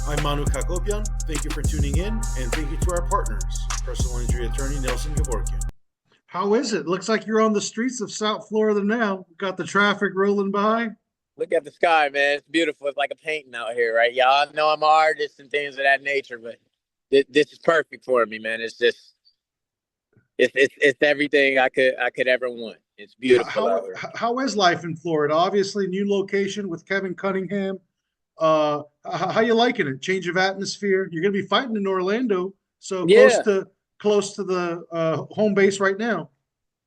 I'm Manouk Akopyan. Thank you for tuning in, and thank you to our partners, personal injury attorney Nelson Gevorkyan. How is it? Looks like you're on the streets of South Florida now. Got the traffic rolling by. Look at the sky, man. It's beautiful. It's like a painting out here, right? Y'all know I'm an artist and things of that nature, but this is perfect for me, man. It's just it's everything I could ever want. It's beautiful out How here. how is life in Florida? Obviously, new location with Kevin Cunningham. How you liking it? Change of atmosphere. You're going to be fighting in Orlando, so Yeah, close to the home base right now.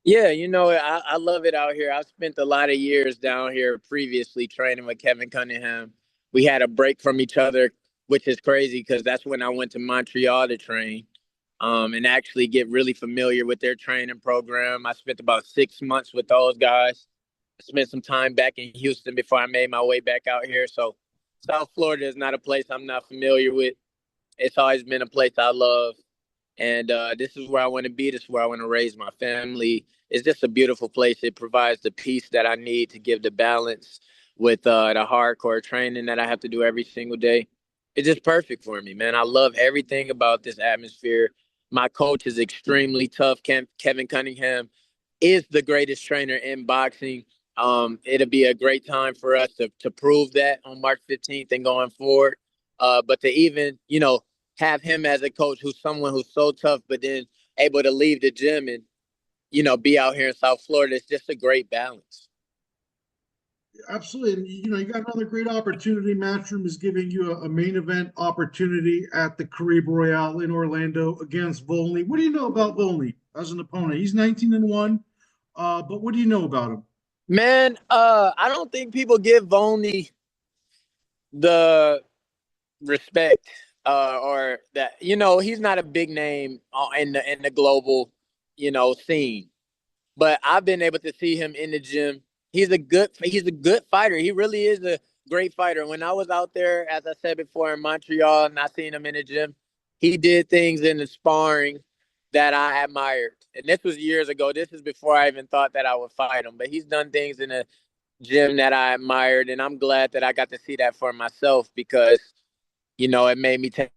yeah. I love it out here. I've spent a lot of years down here previously training with Kevin Cunningham. We had a break from each other, which is crazy because that's when I went to Montreal to train. And actually get really familiar with their training program. I spent about 6 months with those guys. I spent some time back in Houston before I made my way back out here. So South Florida is not a place I'm not familiar with. It's always been a place I love. And this is where I want to be. This is where I want to raise my family. It's just a beautiful place. It provides the peace that I need to give the balance with the hardcore training that I have to do every single day. It's just perfect for me, man. I love everything about this atmosphere. My coach is extremely tough. Kevin Cunningham is the greatest trainer in boxing. It'll be a great time for us to prove that on March 15th and going forward. But to even, have him as a coach who's someone who's so tough, but then able to leave the gym and, be out here in South Florida, it's just a great balance. Absolutely. And you got another great opportunity. Matchroom is giving you a main event opportunity at the Caribe Royale in Orlando against Volney. What do you know about Volney as an opponent? He's 19-1. But what do you know about him? Man, I don't think people give Voney the respect or that he's not a big name in the global scene, but I've been able to see him in the gym. He's a good fighter. He really is a great fighter. When I was out there, as I said before, in Montreal, and I seen him in the gym, he did things in the sparring that I admired. And this was years ago. This is before I even thought that I would fight him. But he's done things in the gym that I admired, and I'm glad that I got to see that for myself because it made me take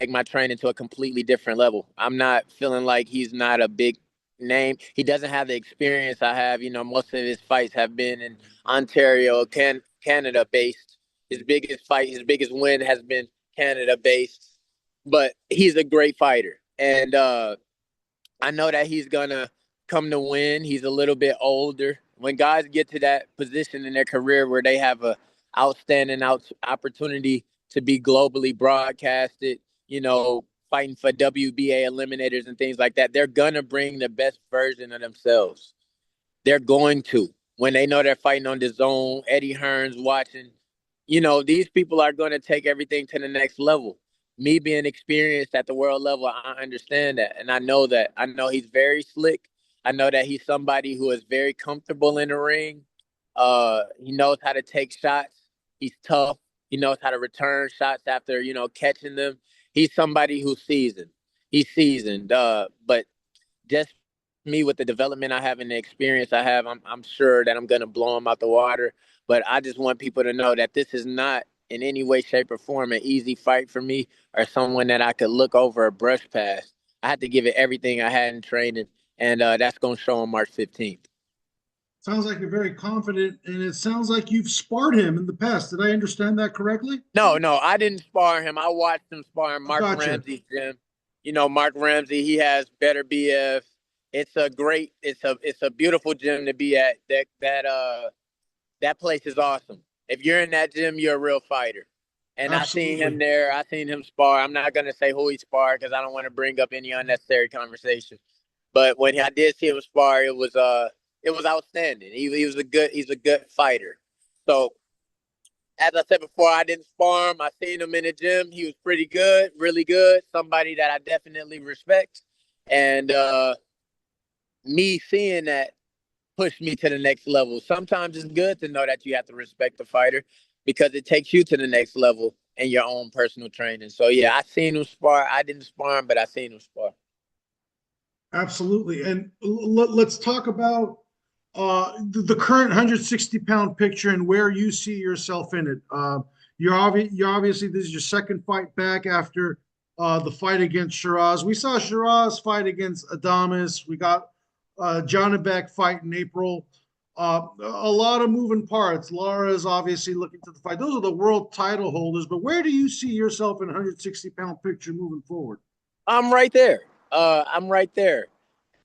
my training to a completely different level. I'm not feeling like he's not a big name. He doesn't have the experience I have. Most of his fights have been in Ontario, Canada based. His biggest win has been Canada based. But he's a great fighter. And I know that he's going to come to win. He's a little bit older. When guys get to that position in their career where they have a outstanding opportunity to be globally broadcasted, fighting for WBA eliminators and things like that, they're going to bring the best version of themselves. They're going to. When they know they're fighting on the zone, Eddie Hearn's watching, these people are going to take everything to the next level. Me being experienced at the world level, I understand that. And I know that. I know he's very slick. I know that he's somebody who is very comfortable in the ring. He knows how to take shots. He's tough. He knows how to return shots after, catching them. He's somebody who's seasoned. He's seasoned. But just me with the development I have and the experience I have, I'm sure that I'm going to blow him out the water. But I just want people to know that this is not in any way, shape, or form an easy fight for me or someone that I could look over or brush past. I had to give it everything I had in training, and that's going to show on March 15th. Sounds like you're very confident, and it sounds like you've sparred him in the past. Did I understand that correctly? No, I didn't spar him. I watched him spar in Mark Gotcha. Ramsey's gym. Mark Ramsey, he has better BF. It's a beautiful gym to be at. That place is awesome. If you're in that gym, you're a real fighter. And I seen him Absolutely. there. I seen him spar. I'm not gonna say who he sparred because I don't want to bring up any unnecessary conversation. But when I did see him spar, it was outstanding. He's a good fighter. So as I said before, I didn't spar him. I seen him in the gym. He was pretty good, really good. Somebody that I definitely respect. And me seeing that pushed me to the next level. Sometimes it's good to know that you have to respect the fighter because it takes you to the next level in your own personal training. So yeah, I seen him spar. I didn't spar him, but I seen him spar. Absolutely. And let's talk about the current 160-pound picture and where you see yourself in it. You obviously this is your second fight back after the fight against Shiraz. We saw Shiraz fight against Adames. We got Janibek fight in April. A lot of moving parts. Lara is obviously looking to the fight. Those are the world title holders. But where do you see yourself in 160-pound picture moving forward? I'm right there. I'm right there.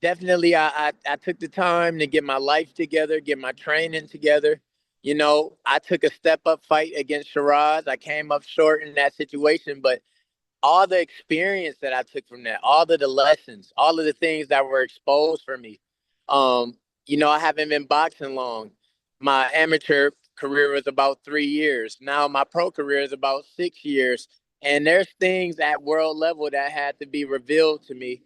Definitely, I took the time to get my life together, get my training together. You know, I took a step up fight against Shiraz. I came up short in that situation, but all the experience that I took from that, all of the lessons, all of the things that were exposed for me. Um, you know, I haven't been boxing long. My amateur career was about 3 years. Now my pro career is about 6 years. And there's things at world level that had to be revealed to me.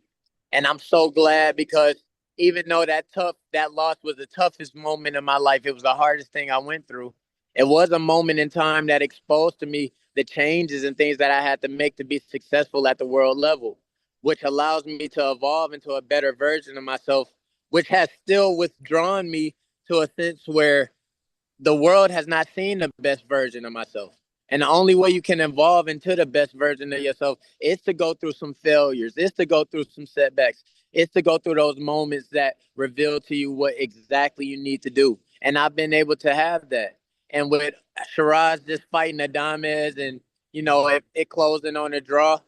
And I'm so glad because even though that loss was the toughest moment of my life, it was the hardest thing I went through. It was a moment in time that exposed to me the changes and things that I had to make to be successful at the world level, which allows me to evolve into a better version of myself, which has still withdrawn me to a sense where the world has not seen the best version of myself. And the only way you can evolve into the best version of yourself is to go through some failures, is to go through some setbacks, is to go through those moments that reveal to you what exactly you need to do. And I've been able to have that. And with Shiraz just fighting Adames and, you know, it closing on a draw,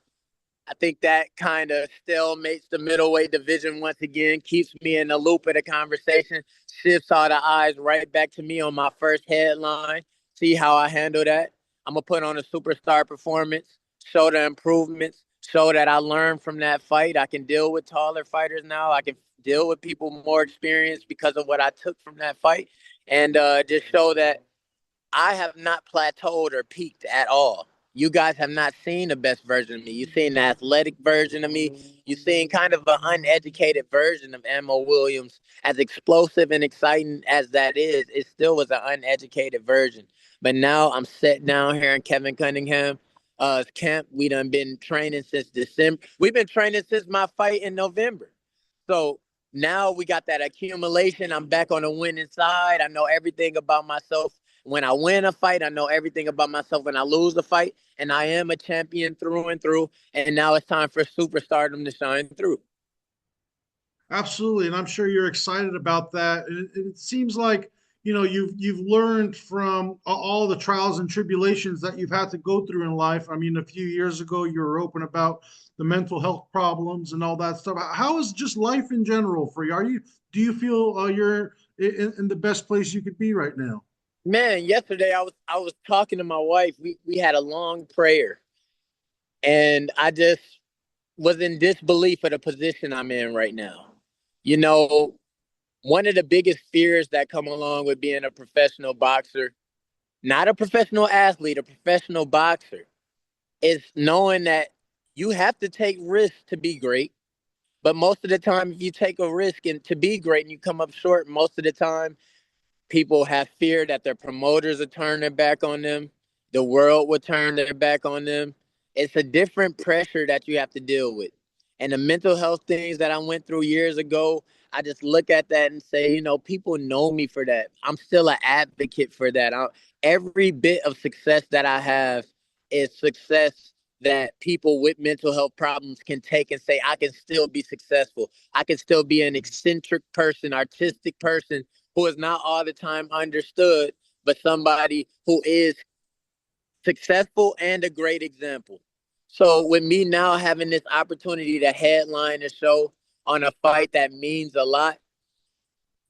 I think that kind of stalemates the middleweight division once again, keeps me in the loop of the conversation, shifts all the eyes right back to me on my first headline, see how I handle that. I'm going to put on a superstar performance, show the improvements, show that I learned from that fight. I can deal with taller fighters now. I can deal with people more experienced because of what I took from that fight. And just show that I have not plateaued or peaked at all. You guys have not seen the best version of me. You've seen the athletic version of me. You've seen kind of an uneducated version of Ammo Williams. As explosive and exciting as that is, it still was an uneducated version. But now I'm sitting down here in Kevin Cunningham camp. We done been training since December. We've been training since my fight in November. So now we got that accumulation. I'm back on the winning side. I know everything about myself. When I win a fight, I know everything about myself. When I lose a fight, and I am a champion through and through. And now it's time for superstardom to shine through. Absolutely, and I'm sure you're excited about that. It seems like you've learned from all the trials and tribulations that you've had to go through in life. I mean, a few years ago, you were open about the mental health problems and all that stuff. How is just life in general for you? Do you feel you're in the best place you could be right now? Man, yesterday I was talking to my wife. We had a long prayer, and I just was in disbelief of the position I'm in right now. You know, one of the biggest fears that come along with being a professional boxer, not a professional athlete, a professional boxer, is knowing that you have to take risks to be great. But most of the time, if you take a risk and to be great and you come up short, most of the time people have fear that their promoters will turn their back on them. The world will turn their back on them. It's a different pressure that you have to deal with. And the mental health things that I went through years ago, I just look at that and say, you know, people know me for that. I'm still an advocate for that. Every bit of success that I have is success that people with mental health problems can take and say, I can still be successful. I can still be an eccentric person, artistic person who is not all the time understood, but somebody who is successful and a great example. So with me now having this opportunity to headline a show on a fight that means a lot,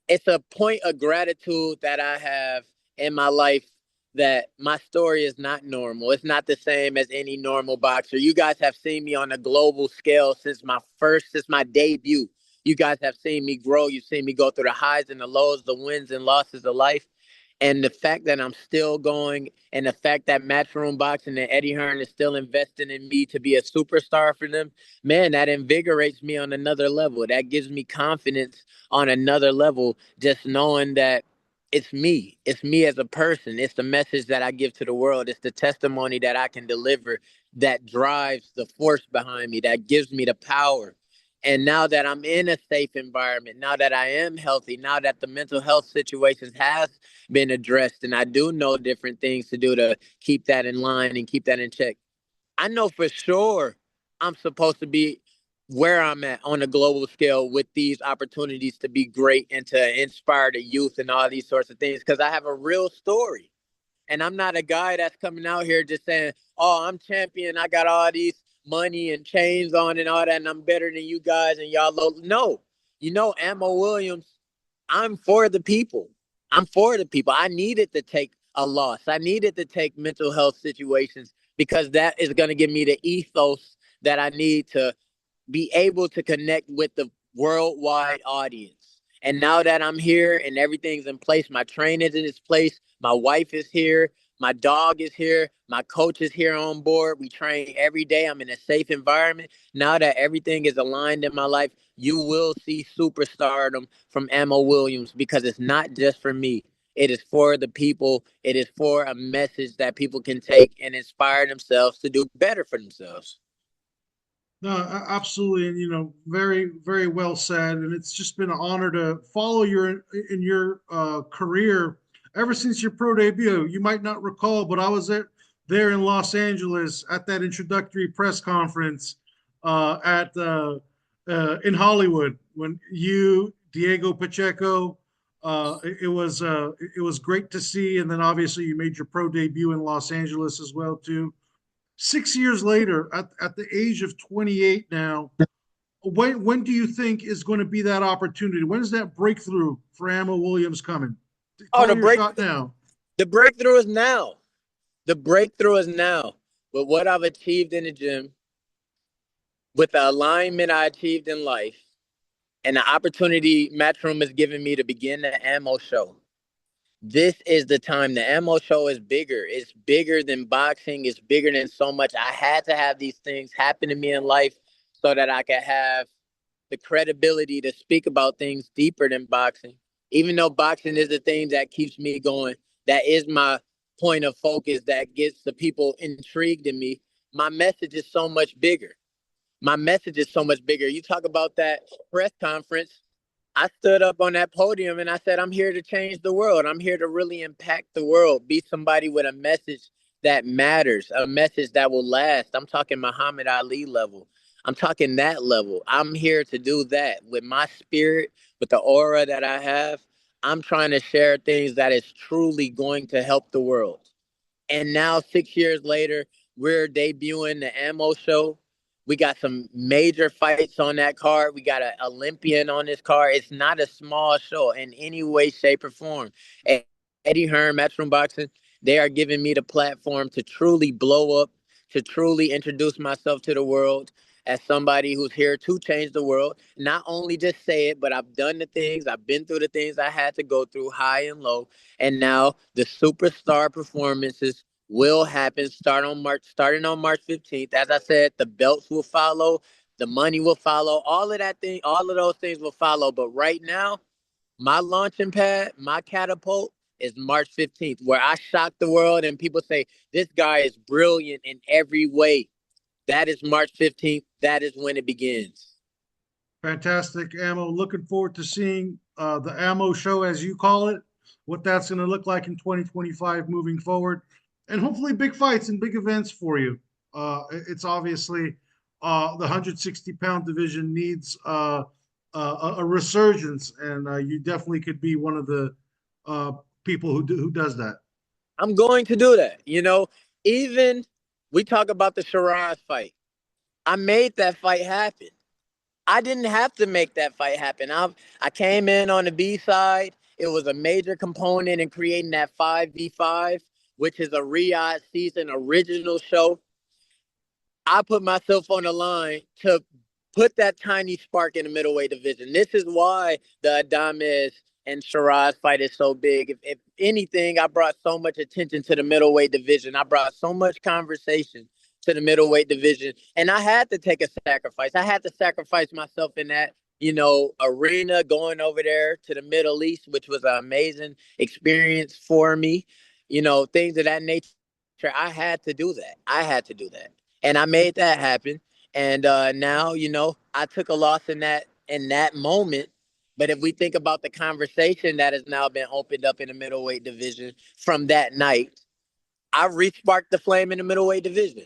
it's a point of gratitude that I have in my life that my story is not normal. It's not the same as any normal boxer. You guys have seen me on a global scale since my debut. You guys have seen me grow. You've seen me go through the highs and the lows, the wins and losses of life. And the fact that I'm still going and the fact that Matchroom Boxing and Eddie Hearn is still investing in me to be a superstar for them, man, that invigorates me on another level. That gives me confidence on another level, just knowing that it's me. It's me as a person. It's the message that I give to the world. It's the testimony that I can deliver that drives the force behind me, that gives me the power. And now that I'm in a safe environment, now that I am healthy, now that the mental health situations has been addressed, and I do know different things to do to keep that in line and keep that in check, I know for sure I'm supposed to be where I'm at on a global scale with these opportunities to be great and to inspire the youth and all these sorts of things, because I have a real story. And I'm not a guy that's coming out here just saying, oh, I'm champion. I got all these money and chains on and all that, and I'm better than you guys and y'all low. No, Ammo Williams, I'm for the people. I'm for the people. I needed to take a loss. I needed to take mental health situations because that is going to give me the ethos that I need to be able to connect with the worldwide audience. And now that I'm here and everything's in place, my train is in its place, my wife is here, my dog is here, my coach is here on board. We train every day. I'm in a safe environment. Now that everything is aligned in my life, you will see superstardom from Ammo Williams, because it's not just for me. It is for the people. It is for a message that people can take and inspire themselves to do better for themselves. No, absolutely, and very, very well said. And it's just been an honor to follow your career ever since your pro debut. You might not recall, but I was there in Los Angeles at that introductory press conference at in Hollywood when you, Diego Pacheco. It was great to see, and then obviously you made your pro debut in Los Angeles as well too. 6 years later, at the age of 28 now, when do you think is going to be that opportunity? When is that breakthrough for Ammo Williams coming? Oh, Call your shot now. the breakthrough is now. The breakthrough is now. With what I've achieved in the gym, with the alignment I achieved in life, and the opportunity Matchroom has given me to begin the Ammo show. This is the time. The Ammo show is bigger. It's bigger than boxing. It's bigger than so much. I had to have these things happen to me in life so that I could have the credibility to speak about things deeper than boxing. Even though boxing is the thing that keeps me going, that is my point of focus, that gets the people intrigued in me. My message is so much bigger. My message is so much bigger. You talk about that press conference. I stood up on that podium and I said, I'm here to change the world. I'm here to really impact the world, be somebody with a message that matters, a message that will last. I'm talking Muhammad Ali level. I'm talking that level. I'm here to do that with my spirit, with the aura that I have. I'm trying to share things that is truly going to help the world. And now, 6 years later, we're debuting the Ammo show. We got some major fights on that card. We got an Olympian on this card. It's not a small show in any way, shape, or form. And Eddie Hearn, Matchroom Boxing, they are giving me the platform to truly blow up, to truly introduce myself to the world as somebody who's here to change the world. Not only just say it, but I've done the things, I've been through the things I had to go through, high and low. And now the superstar performances will happen starting on March 15th. As I said, the belts will follow, the money will follow, all of those things will follow. But right now, my launching pad, my catapult is March 15th, where I shock the world and people say, this guy is brilliant in every way. That is March 15th. That is when it begins. Fantastic, Ammo. Looking forward to seeing the Ammo show, as you call it, what that's going to look like in 2025 moving forward, and hopefully big fights and big events for you. It's obviously the 160-pound division needs a resurgence, and you definitely could be one of the people who does that. I'm going to do that. Even we talk about the Shiraz fight. I made that fight happen. I didn't have to make that fight happen. I came in on the B side. It was a major component in creating that 5v5, which is a Riyadh season original show. I put myself on the line to put that tiny spark in the middleweight division. This is why the Adames and Shiraz fight is so big. If anything, I brought so much attention to the middleweight division. I brought so much conversation to the middleweight division. And I had to take a sacrifice. I had to sacrifice myself in that, arena, going over there to the Middle East, which was an amazing experience for me. Things of that nature. I had to do that. And I made that happen. And now, I took a loss in that moment. But if we think about the conversation that has now been opened up in the middleweight division from that night, I re-sparked the flame in the middleweight division.